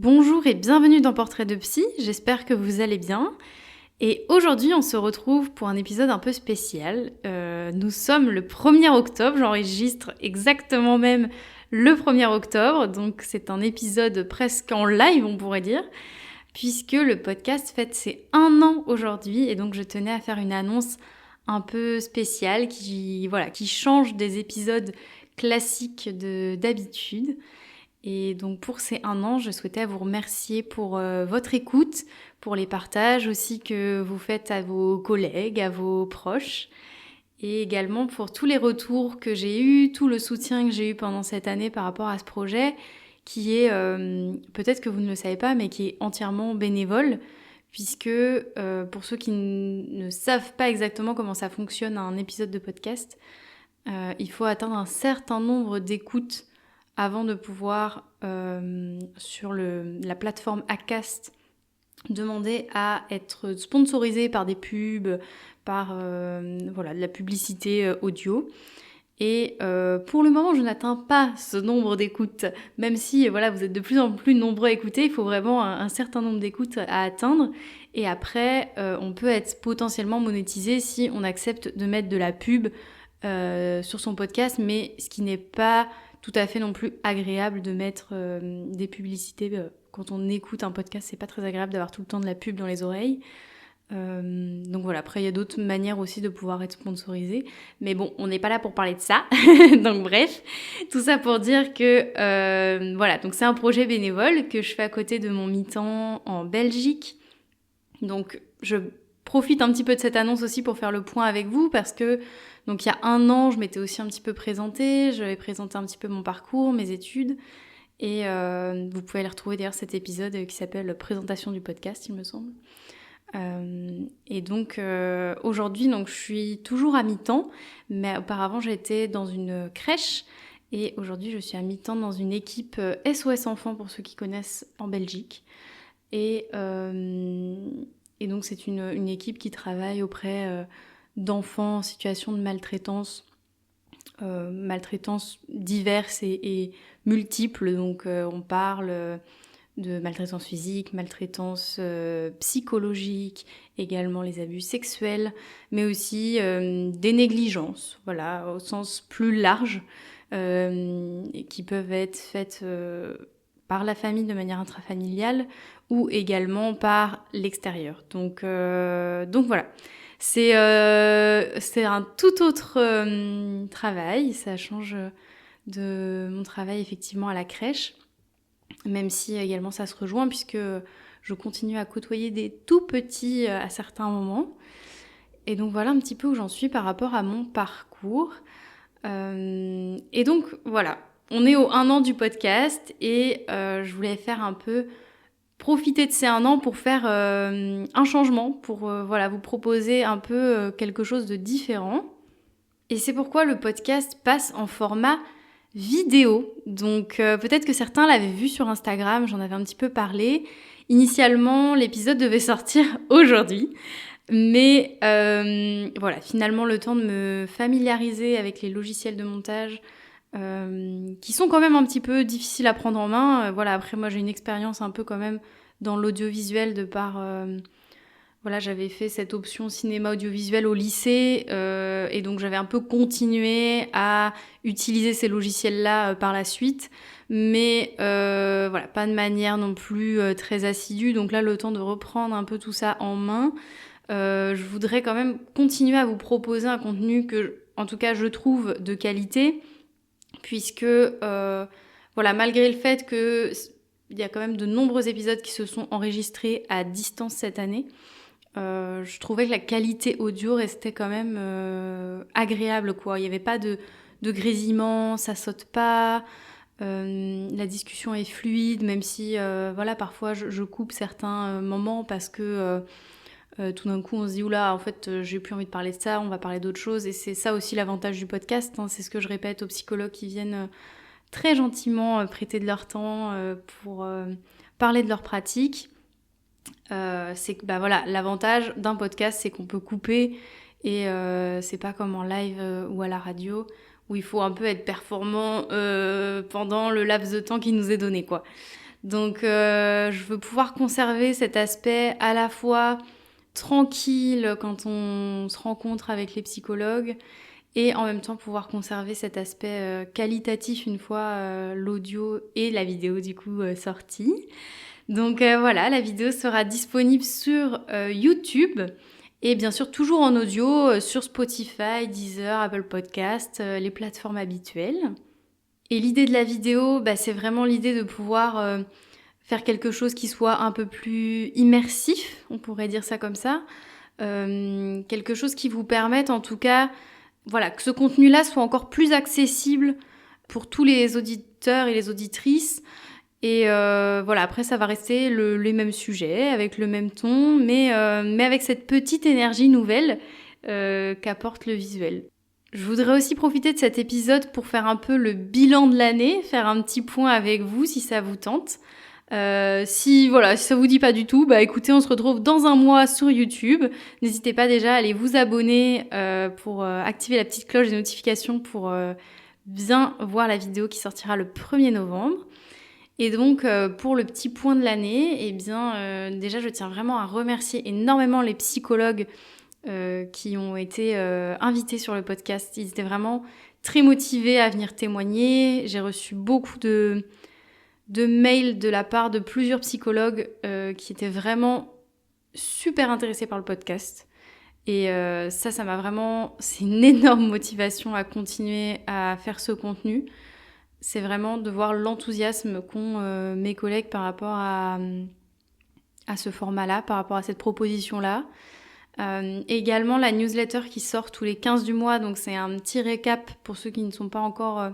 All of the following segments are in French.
Bonjour et bienvenue dans Portrait de Psy, j'espère que vous allez bien. Et aujourd'hui on se retrouve pour un épisode un peu spécial. Nous sommes le 1er octobre, j'enregistre exactement même le 1er octobre, donc c'est un épisode presque en live on pourrait dire, puisque le podcast fête ses 1 an aujourd'hui et donc je tenais à faire une annonce un peu spéciale qui change des épisodes classiques d'habitude. Et donc pour ces 1 an, je souhaitais vous remercier pour votre écoute, pour les partages aussi que vous faites à vos collègues, à vos proches, et également pour tous les retours que j'ai eus, tout le soutien que j'ai eu pendant cette année par rapport à ce projet, qui est, peut-être que vous ne le savez pas, mais qui est entièrement bénévole, puisque pour ceux qui ne savent pas exactement comment ça fonctionne un épisode de podcast, il faut atteindre un certain nombre d'écoutes avant de pouvoir, sur la plateforme Acast, demander à être sponsorisé par des pubs, par de la publicité audio. Et pour le moment, je n'atteins pas ce nombre d'écoutes. Même si vous êtes de plus en plus nombreux à écouter, il faut vraiment un certain nombre d'écoutes à atteindre. Et après, on peut être potentiellement monétisé si on accepte de mettre de la pub sur son podcast, mais ce qui n'est pas tout à fait non plus agréable de mettre des publicités. Quand on écoute un podcast, c'est pas très agréable d'avoir tout le temps de la pub dans les oreilles. Donc voilà, après il y a d'autres manières aussi de pouvoir être sponsorisé. Mais bon, on n'est pas là pour parler de ça. Donc bref, tout ça pour dire que donc c'est un projet bénévole que je fais à côté de mon mi-temps en Belgique. Donc je profite un petit peu de cette annonce aussi pour faire le point avec vous parce que donc il y a 1 an, je m'étais aussi un petit peu présentée, j'avais présenté un petit peu mon parcours, mes études, et vous pouvez aller retrouver d'ailleurs cet épisode qui s'appelle Présentation du podcast, il me semble. Et donc aujourd'hui, donc, je suis toujours à mi-temps, mais auparavant j'étais dans une crèche, et aujourd'hui je suis à mi-temps dans une équipe SOS Enfants pour ceux qui connaissent en Belgique. Et donc c'est une équipe qui travaille auprès d'enfants en situation de maltraitance diverses et multiples. Donc on parle de maltraitance physique, maltraitance psychologique, également les abus sexuels, mais aussi des négligences, au sens plus large, qui peuvent être faites par la famille de manière intrafamiliale ou également par l'extérieur. Donc voilà. C'est un tout autre travail, ça change de mon travail effectivement à la crèche, même si également ça se rejoint puisque je continue à côtoyer des tout petits à certains moments. Et donc voilà un petit peu où j'en suis par rapport à mon parcours. Et donc voilà, on est au 1 an du podcast et je voulais faire un peu profiter de ces 1 an pour faire un changement, pour vous proposer un peu quelque chose de différent. Et c'est pourquoi le podcast passe en format vidéo. Donc peut-être que certains l'avaient vu sur Instagram, j'en avais un petit peu parlé. Initialement, l'épisode devait sortir aujourd'hui. Mais finalement, le temps de me familiariser avec les logiciels de montage, qui sont quand même un petit peu difficiles à prendre en main. Après, moi, j'ai une expérience un peu quand même dans l'audiovisuel de par... j'avais fait cette option cinéma audiovisuel au lycée et donc j'avais un peu continué à utiliser ces logiciels-là par la suite. Mais pas de manière non plus très assidue. Donc là, le temps de reprendre un peu tout ça en main. Je voudrais quand même continuer à vous proposer un contenu que, en tout cas, je trouve de qualité, puisque malgré le fait qu'il y a quand même de nombreux épisodes qui se sont enregistrés à distance cette année, je trouvais que la qualité audio restait quand même agréable, quoi. Il n'y avait pas de grésillement, ça saute pas, la discussion est fluide, même si parfois je coupe certains moments parce que tout d'un coup on se dit oula, en fait j'ai plus envie de parler de ça, on va parler d'autre chose. Et c'est ça aussi l'avantage du podcast, hein, c'est ce que je répète aux psychologues qui viennent très gentiment prêter de leur temps pour parler de leur pratique. C'est que l'avantage d'un podcast, c'est qu'on peut couper et c'est pas comme en live ou à la radio où il faut un peu être performant pendant le laps de temps qui nous est donné, quoi. Donc je veux pouvoir conserver cet aspect à la fois tranquille quand on se rencontre avec les psychologues et en même temps pouvoir conserver cet aspect qualitatif une fois l'audio et la vidéo du coup sortis. Donc voilà, la vidéo sera disponible sur YouTube et bien sûr toujours en audio sur Spotify, Deezer, Apple Podcast, les plateformes habituelles. Et l'idée de la vidéo, c'est vraiment l'idée de pouvoir faire quelque chose qui soit un peu plus immersif, on pourrait dire ça comme ça. Quelque chose qui vous permette en tout cas, voilà, que ce contenu-là soit encore plus accessible pour tous les auditeurs et les auditrices. Et voilà, après ça va rester les mêmes sujets, avec le même ton, mais avec cette petite énergie nouvelle qu'apporte le visuel. Je voudrais aussi profiter de cet épisode pour faire un peu le bilan de l'année, faire un petit point avec vous si ça vous tente. Si ça vous dit pas du tout, écoutez, on se retrouve dans un mois sur YouTube. N'hésitez pas déjà à aller vous abonner pour activer la petite cloche des notifications pour bien voir la vidéo qui sortira le 1er novembre. Et donc, pour le petit point de l'année, déjà, je tiens vraiment à remercier énormément les psychologues qui ont été invités sur le podcast. Ils étaient vraiment très motivés à venir témoigner. J'ai reçu beaucoup de mails de la part de plusieurs psychologues qui étaient vraiment super intéressés par le podcast. Et ça m'a vraiment... C'est une énorme motivation à continuer à faire ce contenu. C'est vraiment de voir l'enthousiasme qu'ont mes collègues par rapport à ce format-là, par rapport à cette proposition-là. Également la newsletter qui sort tous les 15 du mois, donc c'est un petit récap pour ceux qui ne sont pas encore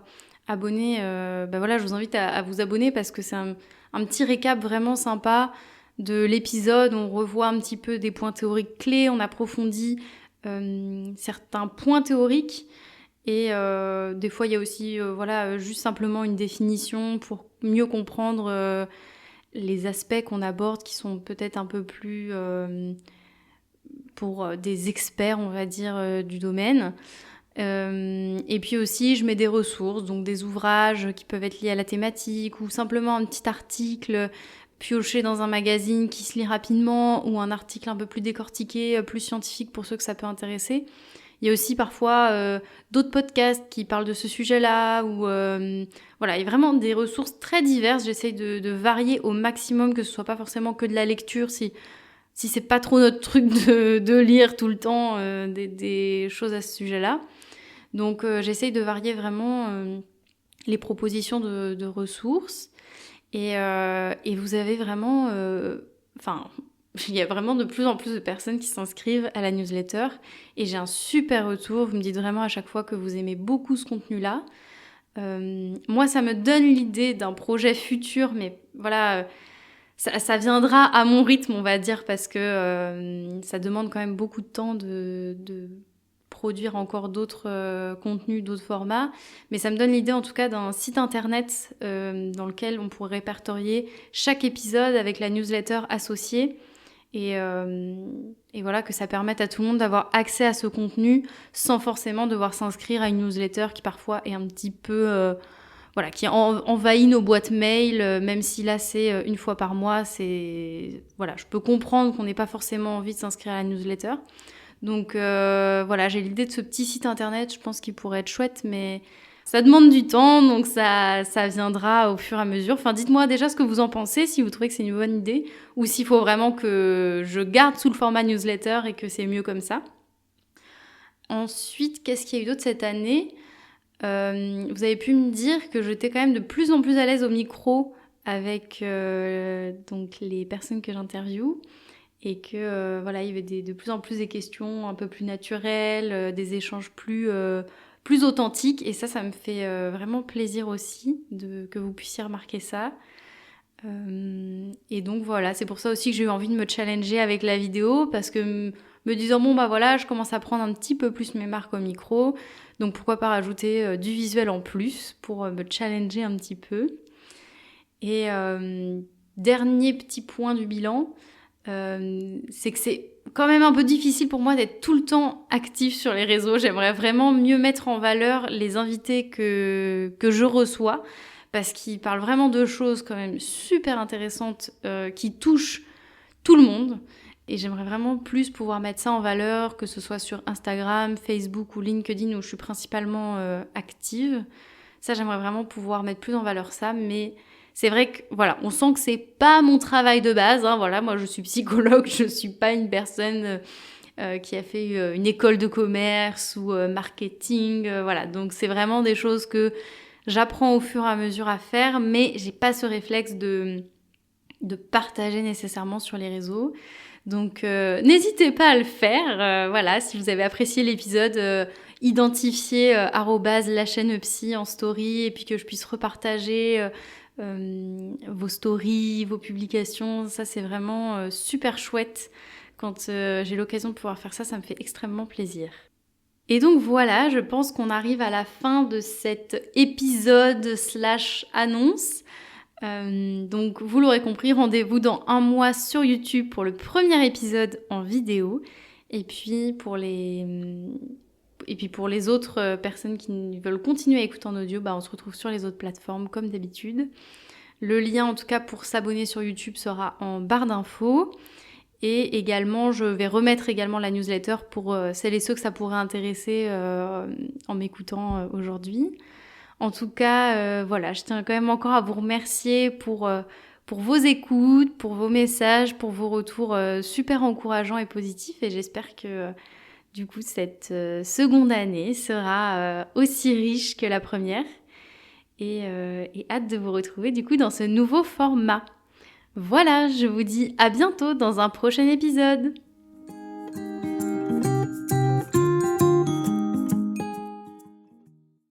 abonnés. Je vous invite à vous abonner parce que c'est un petit récap vraiment sympa de l'épisode. On revoit un petit peu des points théoriques clés, on approfondit certains points théoriques. Et des fois, il y a aussi juste simplement une définition pour mieux comprendre les aspects qu'on aborde qui sont peut-être un peu plus pour des experts, on va dire, du domaine. Et puis aussi, je mets des ressources, donc des ouvrages qui peuvent être liés à la thématique ou simplement un petit article pioché dans un magazine qui se lit rapidement ou un article un peu plus décortiqué, plus scientifique pour ceux que ça peut intéresser. Il y a aussi parfois d'autres podcasts qui parlent de ce sujet-là. Il y a vraiment des ressources très diverses. J'essaye de varier au maximum, que ce soit pas forcément que de la lecture. Si c'est pas trop notre truc de lire tout le temps des choses à ce sujet-là. Donc j'essaye de varier vraiment les propositions de ressources. Et vous avez vraiment... il y a vraiment de plus en plus de personnes qui s'inscrivent à la newsletter et j'ai un super retour. Vous me dites vraiment à chaque fois que vous aimez beaucoup ce contenu-là. Moi, ça me donne l'idée d'un projet futur, mais voilà, ça viendra à mon rythme, on va dire, parce que ça demande quand même beaucoup de temps de produire encore d'autres contenus, d'autres formats. Mais ça me donne l'idée en tout cas d'un site internet dans lequel on pourrait répertorier chaque épisode avec la newsletter associée. Et voilà, que ça permette à tout le monde d'avoir accès à ce contenu sans forcément devoir s'inscrire à une newsletter qui parfois est un petit peu... qui envahit nos boîtes mail, même si là c'est une fois par mois. Je peux comprendre qu'on n'ait pas forcément envie de s'inscrire à la newsletter. Donc j'ai l'idée de ce petit site internet, je pense qu'il pourrait être chouette, mais ça demande du temps, donc ça viendra au fur et à mesure. Enfin, dites-moi déjà ce que vous en pensez, si vous trouvez que c'est une bonne idée, ou s'il faut vraiment que je garde sous le format newsletter et que c'est mieux comme ça. Ensuite, qu'est-ce qu'il y a eu d'autre cette année ? Vous avez pu me dire que j'étais quand même de plus en plus à l'aise au micro avec donc les personnes que j'interviewe. Et que il y avait de plus en plus des questions un peu plus naturelles, des échanges plus authentiques. Et ça me fait vraiment plaisir aussi que vous puissiez remarquer ça. Et donc voilà, c'est pour ça aussi que j'ai eu envie de me challenger avec la vidéo, parce que me disant je commence à prendre un petit peu plus mes marques au micro, donc pourquoi pas rajouter du visuel en plus pour me challenger un petit peu. Et dernier petit point du bilan, c'est que c'est quand même un peu difficile pour moi d'être tout le temps active sur les réseaux. J'aimerais vraiment mieux mettre en valeur les invités que je reçois, parce qu'il parle vraiment de choses quand même super intéressantes qui touchent tout le monde. Et j'aimerais vraiment plus pouvoir mettre ça en valeur, que ce soit sur Instagram, Facebook ou LinkedIn où je suis principalement active. Ça, j'aimerais vraiment pouvoir mettre plus en valeur ça, mais c'est vrai que voilà, on sent que c'est pas mon travail de base. Hein, voilà, moi je suis psychologue, je suis pas une personne qui a fait une école de commerce ou marketing. Voilà, donc c'est vraiment des choses que j'apprends au fur et à mesure à faire, mais j'ai pas ce réflexe de partager nécessairement sur les réseaux. Donc n'hésitez pas à le faire. Voilà, si vous avez apprécié l'épisode, identifiez la chaîne psy en story et puis que je puisse repartager vos stories, vos publications. Ça, c'est vraiment super chouette. Quand j'ai l'occasion de pouvoir faire ça, ça me fait extrêmement plaisir. Et donc voilà, je pense qu'on arrive à la fin de cet épisode/annonce. Donc vous l'aurez compris, rendez-vous dans 1 mois sur YouTube pour le premier épisode en vidéo. Et puis pour les autres personnes qui veulent continuer à écouter en audio, on se retrouve sur les autres plateformes comme d'habitude. Le lien en tout cas pour s'abonner sur YouTube sera en barre d'infos. Et également, je vais remettre également la newsletter pour celles et ceux que ça pourrait intéresser en m'écoutant aujourd'hui. En tout cas, voilà, je tiens quand même encore à vous remercier pour vos écoutes, pour vos messages, pour vos retours super encourageants et positifs. Et j'espère que du coup, cette seconde année sera aussi riche que la première. Et hâte de vous retrouver du coup dans ce nouveau format. Voilà, je vous dis à bientôt dans un prochain épisode.